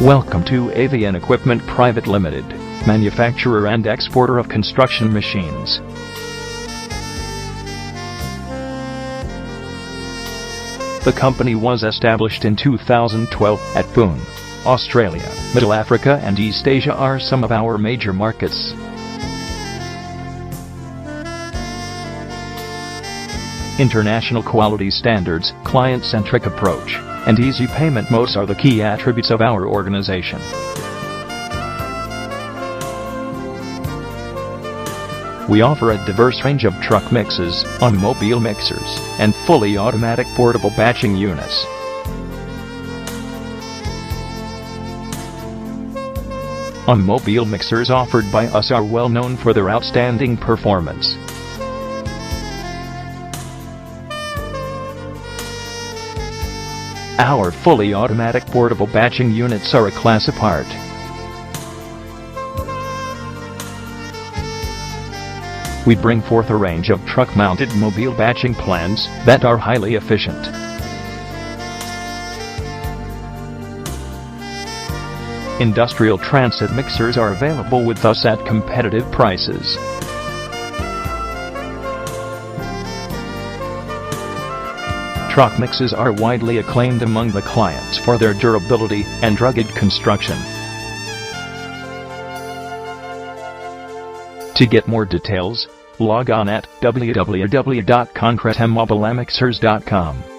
Welcome to Avian Equipment Private Limited, manufacturer and exporter of construction machines. The company was established in 2012 at Pune, Australia. Middle Africa and East Asia are some of our major markets. International quality standards, client-centric approach, and easy payment modes are the key attributes of our organization. We offer a diverse range of truck mixes, automobile mixers, and fully automatic portable batching units. Automobile mixers offered by us are well known for their outstanding performance. Our fully automatic portable batching units are a class apart. We bring forth a range of truck-mounted mobile batching plants that are highly efficient. Industrial transit mixers are available with us at competitive prices. Truck mixes are widely acclaimed among the clients for their durability and rugged construction. To get more details, log on at www.concretemobilemixers.com.